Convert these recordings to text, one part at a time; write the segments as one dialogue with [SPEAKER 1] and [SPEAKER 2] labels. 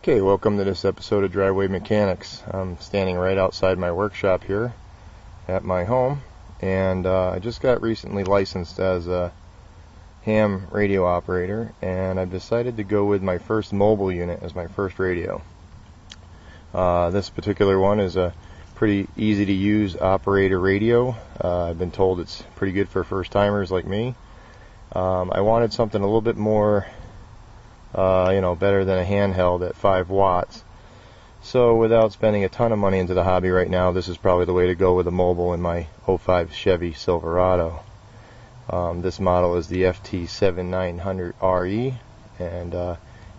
[SPEAKER 1] Okay, welcome to this episode of Driveway Mechanics. I'm standing right outside my workshop here at my home, and I just got recently licensed as a ham radio operator, and I've decided to go with my first Mobil unit as my first radio. This particular one is a pretty easy to use operator radio. I've been told it's pretty good for first timers like me. I wanted something a little bit more better than a handheld at 5 watts. So without spending a ton of money into the hobby right now, this is probably the way to go with a Mobil in my '05 Chevy Silverado. This model is the FT7900 RE, and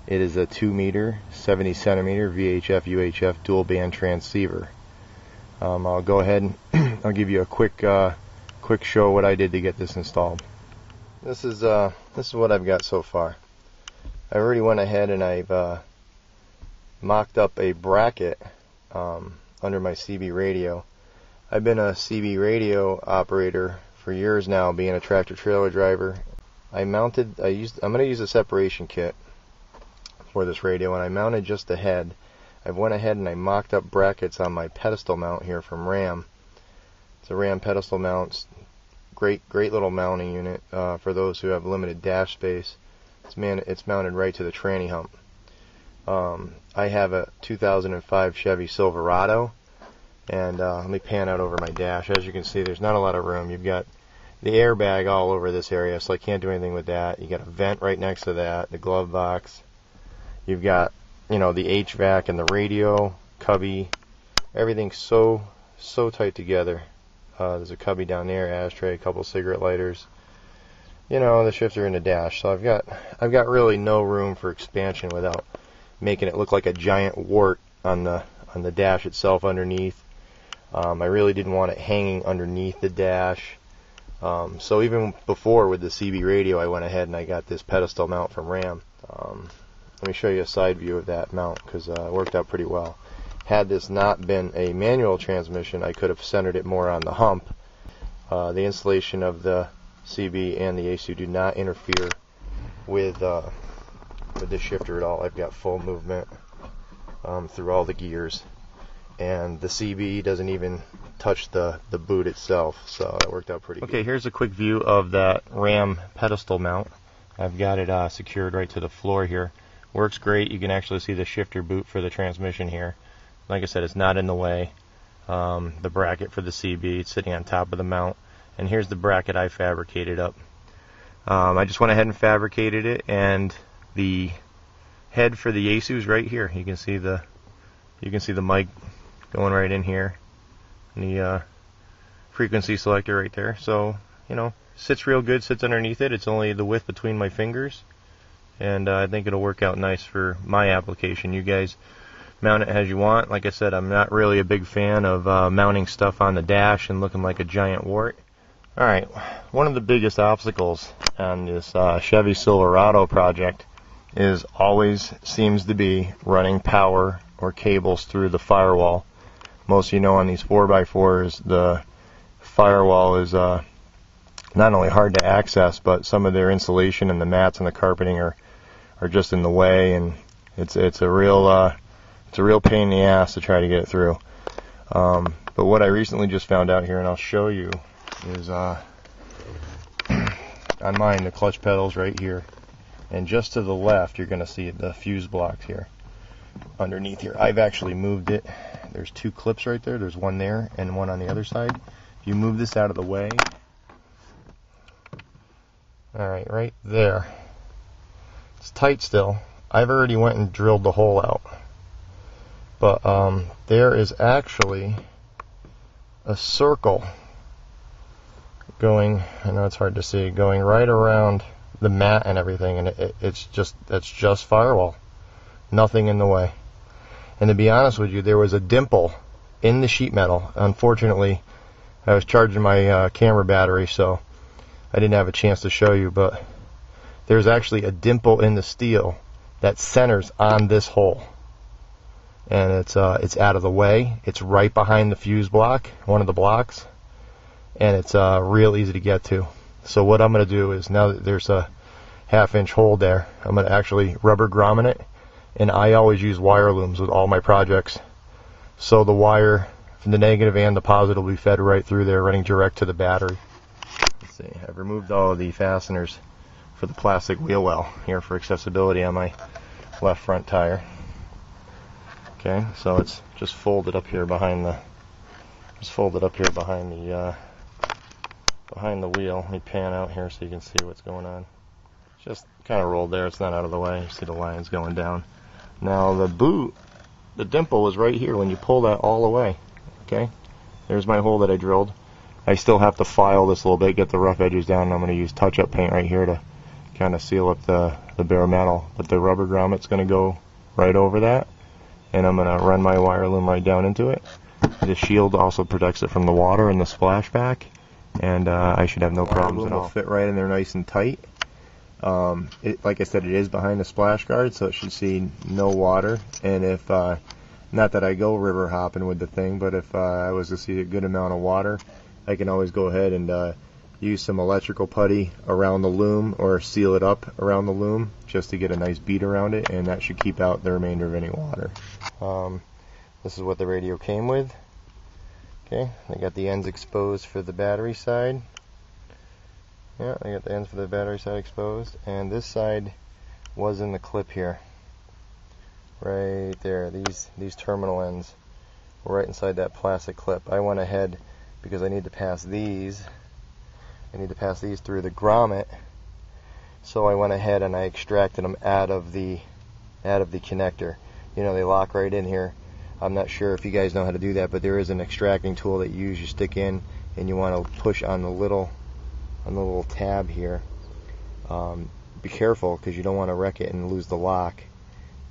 [SPEAKER 1] it is a 2 meter, 70 centimeter VHF UHF dual band transceiver. I'll go ahead and I'll give you a quick show what I did to get this installed. This is what I've got so far. I already went ahead and I've mocked up a bracket under my CB radio. I've been a CB radio operator for years now, being a tractor trailer driver. I'm going to use a separation kit for this radio, and I mounted just the head. I went ahead and I mocked up brackets on my pedestal mount here from Ram. It's a Ram pedestal mount. Great little mounting unit for those who have limited dash space. It's mounted right to the tranny hump. I have a 2005 Chevy Silverado, and let me pan out over my dash. As you can see, there's not a lot of room. You've got the airbag all over this area, so I can't do anything with that. You got a vent right next to that, the glove box. You've got, the HVAC and the radio cubby. Everything's so tight together. There's a cubby down there, ashtray, a couple cigarette lighters. The shifter in the dash. So I've got really no room for expansion without making it look like a giant wart on the dash itself underneath. I really didn't want it hanging underneath the dash. So even before with the CB radio, I went ahead and I got this pedestal mount from Ram. Let me show you a side view of that mount, because it worked out pretty well. Had this not been a manual transmission, I could have centered it more on the hump. The installation of the CB and the Yaesu do not interfere with this shifter at all. I've got full movement through all the gears, and the CB doesn't even touch the boot itself, so it worked out pretty good. Okay, here's a quick view of that Ram pedestal mount. I've got it secured right to the floor here. Works great. You can actually see the shifter boot for the transmission here. Like I said, it's not in the way. The bracket for the CB, it's sitting on top of the mount. And here's the bracket I fabricated up. I just went ahead and fabricated it, and the head for the Yaesu is right here. You can see the mic going right in here, and the frequency selector right there. So sits real good. Sits underneath it. It's only the width between my fingers, and I think it'll work out nice for my application. You guys mount it as you want. Like I said, I'm not really a big fan of mounting stuff on the dash and looking like a giant wart. Alright, one of the biggest obstacles on this Chevy Silverado project always seems to be running power or cables through the firewall. Most of you know on these 4x4s, the firewall is not only hard to access, but some of their insulation and the mats and the carpeting are just in the way, and it's a real pain in the ass to try to get it through. But what I recently just found out here, and I'll show you, is on mine, the clutch pedals right here, and just to the left you're going to see the fuse blocks here underneath here. I've actually moved it. There's 2 clips right there. There's one there and one on the other side. If you move this out of the way, alright, right there, it's tight still. I've already went and drilled the hole out, but there is actually a circle going, I know it's hard to see, going right around the mat and everything, and that's just firewall, nothing in the way. And to be honest with you, there was a dimple in the sheet metal. Unfortunately, I was charging my camera battery, so I didn't have a chance to show you, but there's actually a dimple in the steel that centers on this hole, and it's out of the way. It's right behind the fuse block, one of the blocks, and it's real easy to get to. So what I'm going to do is, now that there's a 1/2 inch hole there, I'm going to actually rubber grommet it and I always use wire looms with all my projects. So the wire from the negative and the positive will be fed right through there, running direct to the battery. Let's see, I've removed all of the fasteners for the plastic wheel well here for accessibility on my left front tire. Okay, so it's just folded up here behind the behind the wheel. Let me pan out here so you can see what's going on. Just kind of rolled there. It's not out of the way. You see the lines going down. Now the boot, the dimple is right here when you pull that all away. Okay, there's my hole that I drilled. I still have to file this a little bit, get the rough edges down, and I'm going to use touch-up paint right here to kind of seal up the bare metal. But the rubber grommet's going to go right over that, and I'm going to run my wire loom right down into it. The shield also protects it from the water and the splashback, and I should have no problems at all. It'll fit right in there nice and tight. Like I said, it is behind the splash guard, so it should see no water. And if not that I go river hopping with the thing, but if I was to see a good amount of water, I can always go ahead and use some electrical putty around the loom or seal it up around the loom just to get a nice bead around it, and that should keep out the remainder of any water. This is what the radio came with. Okay, I got the ends exposed for the battery side. Yeah, I got the ends for the battery side exposed, and this side was in the clip here. Right there, these terminal ends were right inside that plastic clip. I went ahead because I need to pass these. I need to pass these through the grommet, so I went ahead and I extracted them out of the connector. You know, they lock right in here. I'm not sure if you guys know how to do that, but there is an extracting tool that you use. You stick in, and you want to push on the little tab here. Be careful because you don't want to wreck it and lose the lock.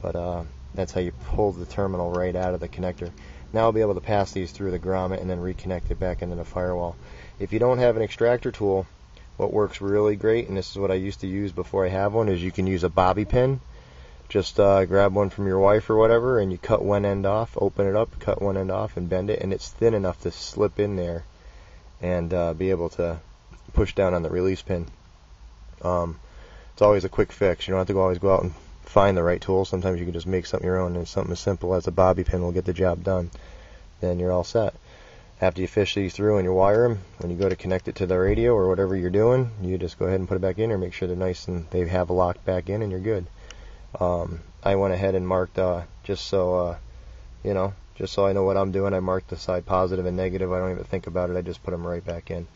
[SPEAKER 1] But that's how you pull the terminal right out of the connector. Now I'll be able to pass these through the grommet and then reconnect it back into the firewall. If you don't have an extractor tool, what works really great, and this is what I used to use before I have one, is you can use a bobby pin. Just grab one from your wife or whatever, and you cut one end off, open it up, cut one end off, and bend it, and it's thin enough to slip in there and be able to push down on the release pin. It's always a quick fix. You don't have to always go out and find the right tool. Sometimes you can just make something your own, and something as simple as a bobby pin will get the job done. Then you're all set. After you fish these through and you wire them, when you go to connect it to the radio or whatever you're doing, you just go ahead and put it back in, or make sure they're nice and they have a lock back in, and you're good. I went ahead and marked just so I know what I'm doing. I marked the side positive and negative. I don't even think about it. I just put them right back in.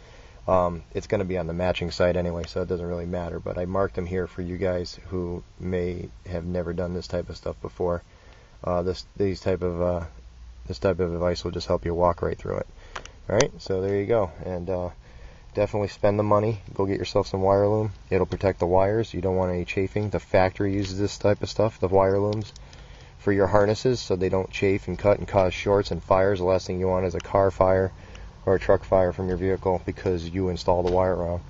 [SPEAKER 1] It's going to be on the matching side anyway, so it doesn't really matter. But I marked them here for you guys who may have never done this type of stuff before. This type of advice will just help you walk right through it. All right, so there you go. And definitely spend the money. Go get yourself some wire loom. It'll protect the wires. You don't want any chafing. The factory uses this type of stuff, the wire looms, for your harnesses, so they don't chafe and cut and cause shorts and fires. The last thing you want is a car fire or a truck fire from your vehicle because you install the wire wrong,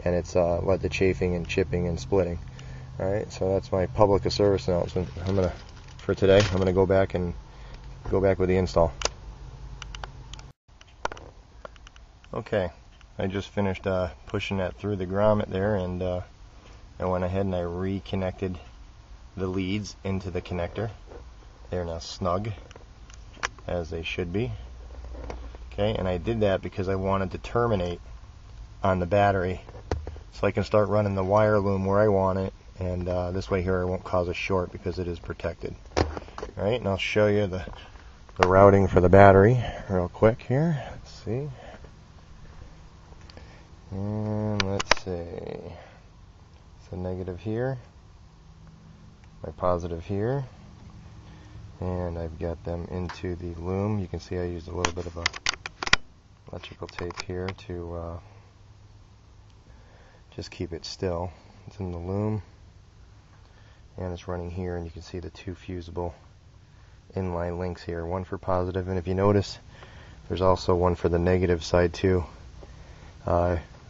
[SPEAKER 1] and it's led to chafing and chipping and splitting. All right, so that's my public service announcement. For today, I'm gonna go back with the install. Okay, I just finished pushing that through the grommet there, and I went ahead and I reconnected the leads into the connector. They're now snug, as they should be. Okay, and I did that because I wanted to terminate on the battery so I can start running the wire loom where I want it, and this way here I won't cause a short because it is protected. Alright, and I'll show you the routing for the battery real quick here. Let's see. And let's see. It's a negative here, my positive here, and I've got them into the loom. You can see I used a little bit of electrical tape here to just keep it still. It's in the loom, and it's running here, and you can see the two fusible inline links here, one for positive, and if you notice, there's also one for the negative side too.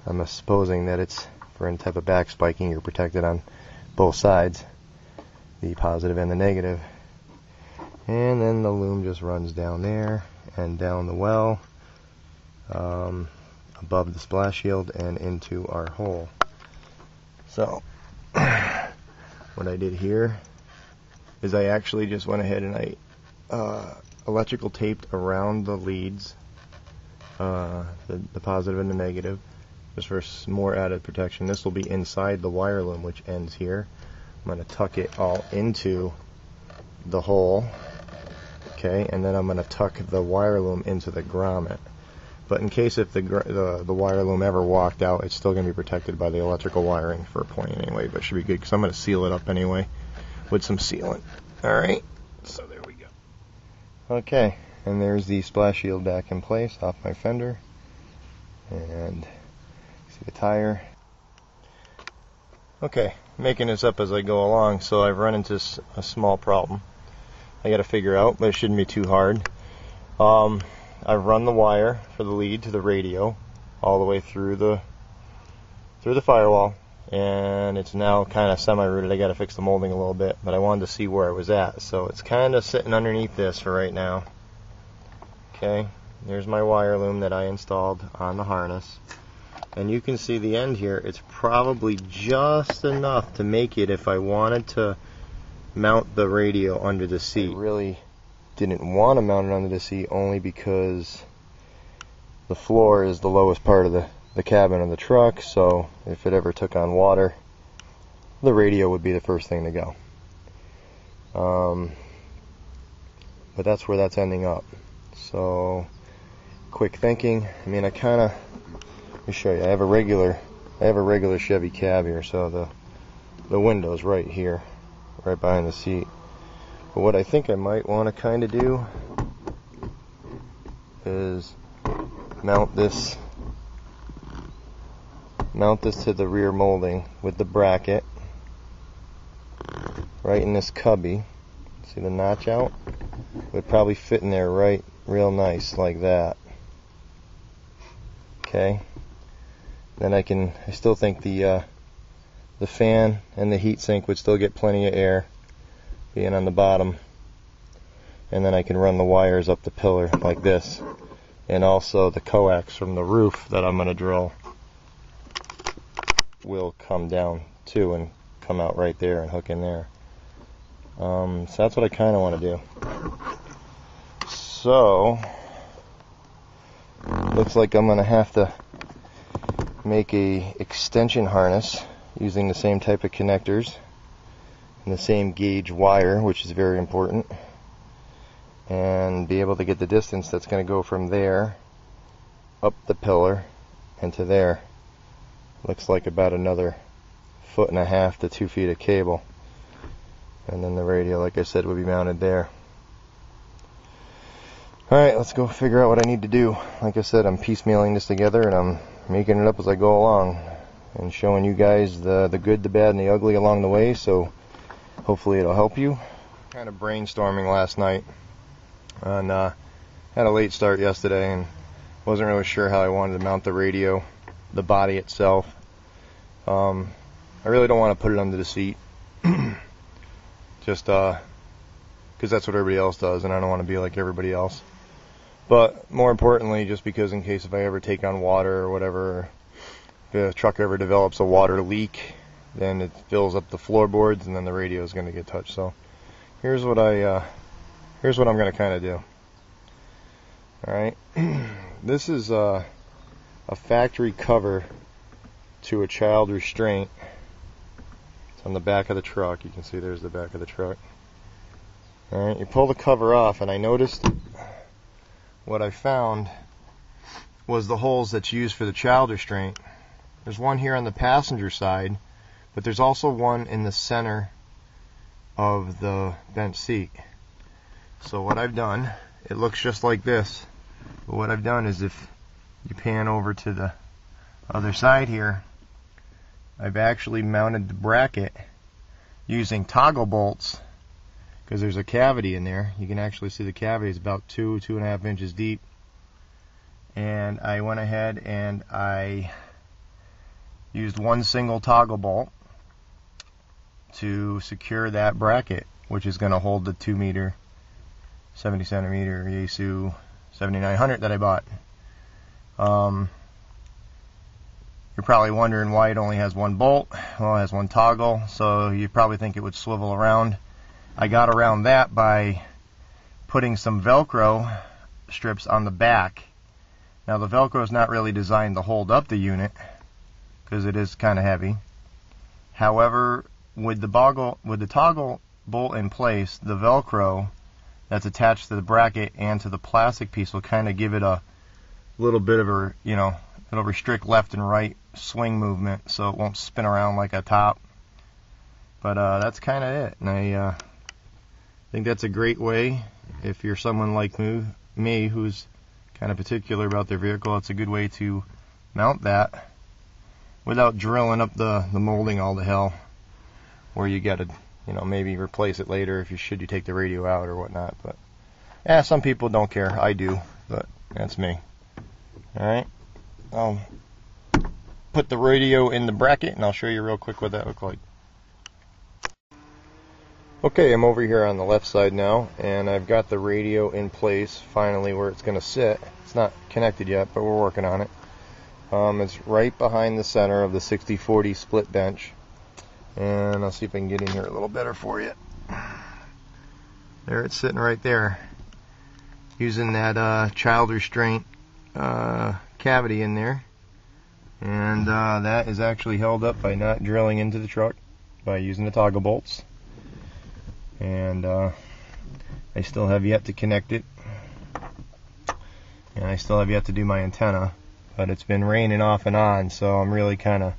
[SPEAKER 1] I'm supposing that it's for any type of back spiking. You're protected on both sides, the positive and the negative. And then the loom just runs down there and down the well, above the splash shield and into our hole. So what I did here is I actually just went ahead and I electrical taped around the leads, the positive and the negative, just for more added protection. This will be inside the wire loom, which ends here. I'm going to tuck it all into the hole, okay, and then I'm going to tuck the wire loom into the grommet. But in case if the wire loom ever walked out, it's still going to be protected by the electrical wiring for a point anyway, but it should be good because I'm going to seal it up anyway with some sealant. Alright, so there we go. Okay, and there's the splash shield back in place off my fender. And see the tire. Okay, making this up as I go along, so I've run into a small problem I got to figure out, but it shouldn't be too hard. I've run the wire for the lead to the radio all the way through the firewall, and it's now kind of semi-rooted. I got to fix the molding a little bit, but I wanted to see where it was at, so it's kind of sitting underneath this for right now. Okay, there's my wire loom that I installed on the harness, and you can see the end here. It's probably just enough to make it if I wanted to mount the radio under the seat. I really didn't want to mount it under the seat only because the floor is the lowest part of the cabin of the truck, so if it ever took on water, the radio would be the first thing to go. But that's where that's ending up. So quick thinking, I mean, let me show you. I have a regular Chevy cab here, so the window's right here, right behind the seat. But what I think I might want to kind of do is mount this to the rear molding with the bracket right in this cubby. See the notch out? It would probably fit in there right real nice like that. Okay. Then I still think the fan and the heat sink would still get plenty of air being on the bottom, and then I can run the wires up the pillar like this, and also the coax from the roof that I'm going to drill will come down too and come out right there and hook in there. So that's what I kind of want to do. So looks like I'm going to have to make a extension harness using the same type of connectors and the same gauge wire, which is very important, and be able to get the distance that's going to go from there up the pillar and to there. Looks like about another 1.5 to 2 feet of cable, and then the radio, like I said, would be mounted there. Alright, let's go figure out what I need to do. Like I said, I'm piecemealing this together and I'm making it up as I go along and showing you guys the good, the bad, and the ugly along the way, so hopefully it'll help you. Kind of brainstorming last night, and had a late start yesterday and wasn't really sure how I wanted to mount the radio, the body itself. I really don't want to put it under the seat, just because that's what everybody else does, and I don't want to be like everybody else. But more importantly, just because in case if I ever take on water or whatever, if the truck ever develops a water leak, then it fills up the floorboards and then the radio is going to get touched. So here's what I'm going to kind of do. Alright, this is a factory cover to a child restraint. It's on the back of the truck. You can see there's the back of the truck. Alright, you pull the cover off, and I noticed what I found was the holes that's used for the child restraint. There's one here on the passenger side, but there's also one in the center of the bench seat. So what I've done, it looks just like this, but what I've done is if you pan over to the other side here, I've actually mounted the bracket using toggle bolts, because there's a cavity in there. You can actually see the cavity is about 2.5 inches deep, and I went ahead and I used one single toggle bolt to secure that bracket, which is going to hold the 2 meter 70 centimeter Yaesu 7900 that I bought. You're probably wondering why it only has one bolt. Well, it has one toggle, so you probably think it would swivel around. I got around that by putting some Velcro strips on the back. Now the Velcro is not really designed to hold up the unit because it is kind of heavy. However, with the toggle bolt in place, the Velcro that's attached to the bracket and to the plastic piece will kind of give it a little bit of a, it'll restrict left and right swing movement so it won't spin around like a top. But that's kind of it. And I think that's a great way, if you're someone like me who's kind of particular about their vehicle, it's a good way to mount that without drilling up the molding all to hell, where you got to maybe replace it later if you take the radio out or whatnot. But yeah, some people don't care. I do, but that's me. Alright, I'll put the radio in the bracket and I'll show you real quick what that looks like. Okay, I'm over here on the left side now, and I've got the radio in place finally where it's going to sit. It's not connected yet, but we're working on it. It's right behind the center of the 60/40 split bench, and I'll see if I can get in here a little better for you. There it's sitting right there, using that child restraint cavity in there, and that is actually held up by not drilling into the truck, by using the toggle bolts. And I still have yet to connect it, and I still have yet to do my antenna, but it's been raining off and on, so I'm really kind of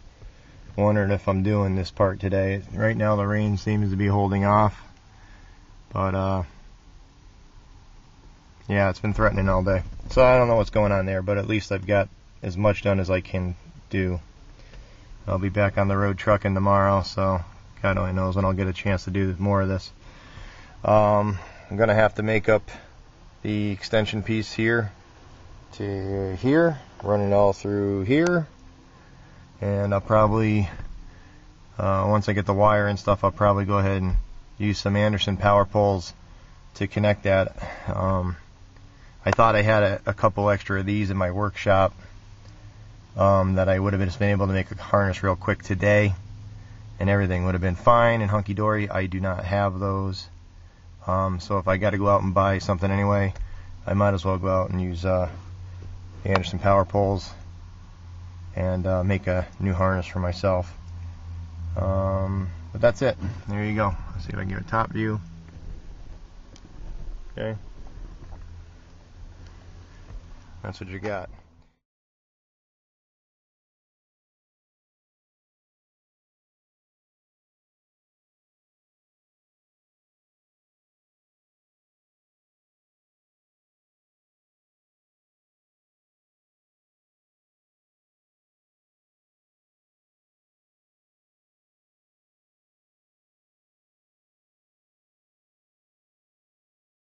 [SPEAKER 1] wondering if I'm doing this part today. Right now the rain seems to be holding off, but yeah, it's been threatening all day, so I don't know what's going on there, but at least I've got as much done as I can do. I'll be back on the road trucking tomorrow, so God only knows when I'll get a chance to do more of this. I'm going to have to make up the extension piece here to here, run it all through here, and I'll probably, once I get the wire and stuff, I'll probably go ahead and use some Anderson power poles to connect that. I thought I had a couple extra of these in my workshop that I would have just been able to make a harness real quick today, and everything would have been fine and hunky-dory. I do not have those. So if I got to go out and buy something anyway, I might as well go out and use the Anderson power poles and make a new harness for myself. But that's it. There you go. Let's see if I can get a top view. Okay. That's what you got.